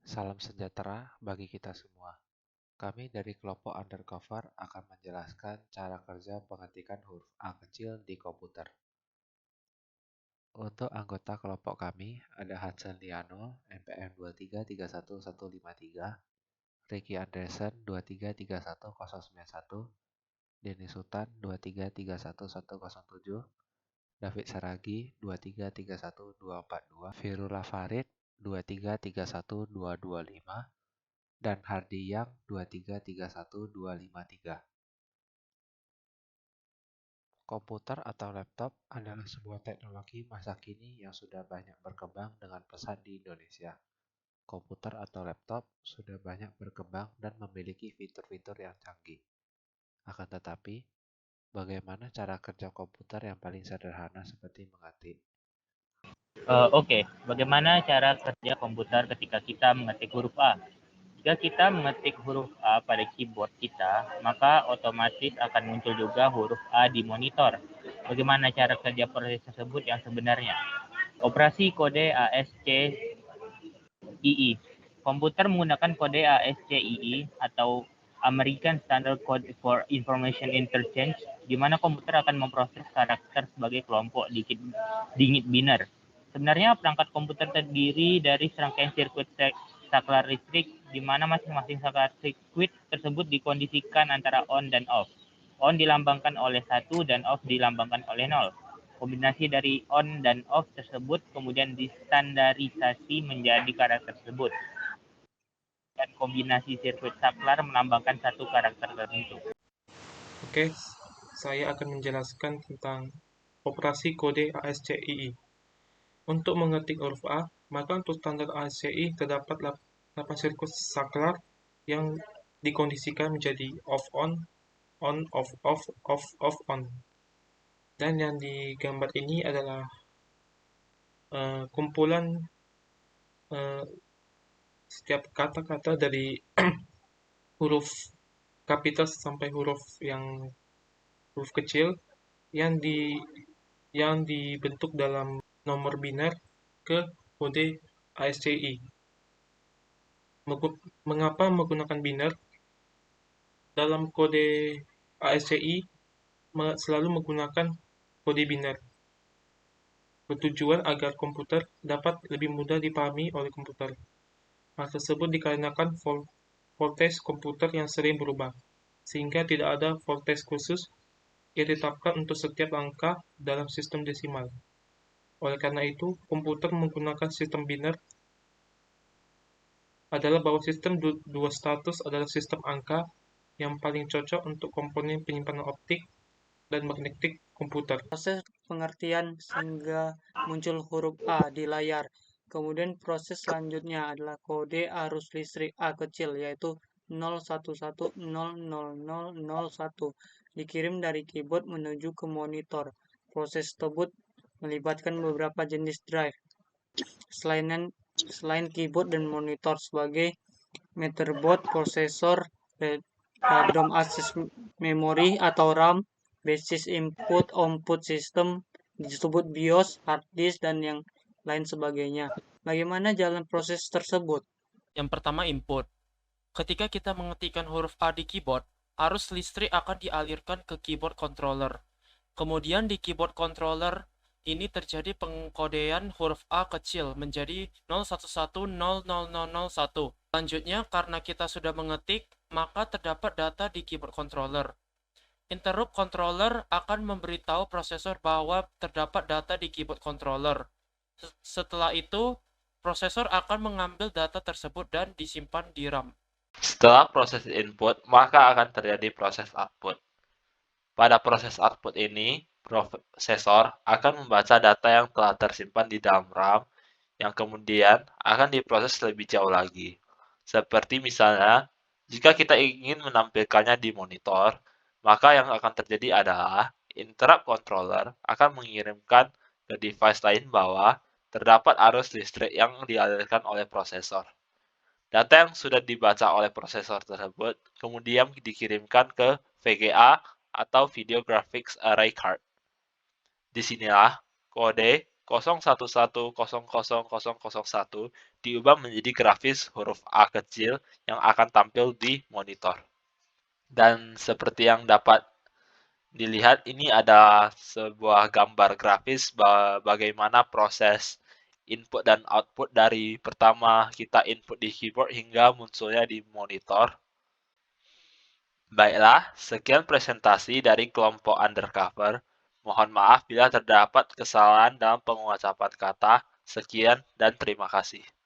Salam sejahtera bagi kita semua. Kami dari kelompok Undercover akan menjelaskan cara kerja pengetikan huruf A kecil di komputer. Untuk anggota kelompok kami ada Hansen Liano, NPM 2331153, Ricky Anderson 2331091, Denny Sutan 2331107, David Saragi 2331242, Firula Farid 2331225, dan Hardy Yang 2331253. Komputer atau laptop adalah sebuah teknologi masa kini yang sudah banyak berkembang dengan pesat di Indonesia. Komputer atau laptop sudah banyak berkembang dan memiliki fitur-fitur yang canggih. Akan tetapi, bagaimana cara kerja komputer yang paling sederhana seperti mengetik? Oke, bagaimana cara kerja komputer ketika kita mengetik huruf A? Jika kita mengetik huruf A pada keyboard kita, maka otomatis akan muncul juga huruf A di monitor. Bagaimana cara kerja proses tersebut yang sebenarnya? Operasi kode ASCII. Komputer menggunakan kode ASCII atau American Standard Code for Information Interchange, di mana komputer akan memproses karakter sebagai kelompok digit biner. Sebenarnya perangkat komputer terdiri dari serangkaian sirkuit saklar listrik, di mana masing-masing saklar sirkuit tersebut dikondisikan antara on dan off. On dilambangkan oleh 1 dan off dilambangkan oleh 0. Kombinasi dari on dan off tersebut kemudian distandarisasi menjadi karakter tersebut. Dan kombinasi sirkuit saklar melambangkan satu karakter tertentu. Oke, saya akan menjelaskan tentang operasi kode ASCII. Untuk mengetik huruf A, maka untuk standar ASCII terdapat 8 sirkuit saklar yang dikondisikan menjadi off on. Dan yang digambar ini adalah kumpulan setiap kata-kata dari huruf kapital sampai huruf kecil yang dibentuk dalam nomor biner ke kode ASCII. Mengapa menggunakan biner? Dalam kode ASCII selalu menggunakan kode biner. Bertujuan agar komputer dapat lebih mudah dipahami oleh komputer. Hal tersebut dikarenakan voltage komputer yang sering berubah, sehingga tidak ada voltage khusus yang ditetapkan untuk setiap angka dalam sistem desimal. Oleh karena itu, komputer menggunakan sistem biner adalah bahwa sistem dua status adalah sistem angka yang paling cocok untuk komponen penyimpanan optik dan magnetik komputer. Proses pengertian sehingga muncul huruf A di layar. Kemudian proses selanjutnya adalah kode arus listrik A kecil, yaitu 011000001 dikirim dari keyboard menuju ke monitor. Proses tersebut melibatkan beberapa jenis drive selain keyboard dan monitor sebagai motherboard, prosesor, random access memory atau RAM, basis input-output system disebut BIOS, hard disk, dan yang lain sebagainya. Bagaimana jalan proses tersebut? Yang pertama input. Ketika kita mengetikkan huruf A di keyboard, arus listrik akan dialirkan ke keyboard controller. Kemudian di keyboard controller ini terjadi pengkodean huruf A kecil menjadi 01100001. Selanjutnya, karena kita sudah mengetik, maka terdapat data di keyboard controller. Interrupt controller akan memberitahu prosesor bahwa terdapat data di keyboard controller. Setelah itu, prosesor akan mengambil data tersebut dan disimpan di RAM. Setelah proses input, maka akan terjadi proses output. Pada proses output ini, prosesor akan membaca data yang telah tersimpan di dalam RAM yang kemudian akan diproses lebih jauh lagi. Seperti misalnya, jika kita ingin menampilkannya di monitor, maka yang akan terjadi adalah interrupt controller akan mengirimkan ke device lain bahwa terdapat arus listrik yang dialirkan oleh prosesor. Data yang sudah dibaca oleh prosesor tersebut kemudian dikirimkan ke VGA atau Video Graphics Array Card. Disinilah kode 011000001 diubah menjadi grafis huruf A kecil yang akan tampil di monitor. Dan seperti yang dapat dilihat, ini ada sebuah gambar grafis bagaimana proses input dan output dari pertama kita input di keyboard hingga munculnya di monitor. Baiklah, sekian presentasi dari kelompok undercover. Mohon maaf bila terdapat kesalahan dalam pengucapan kata. Sekian dan terima kasih.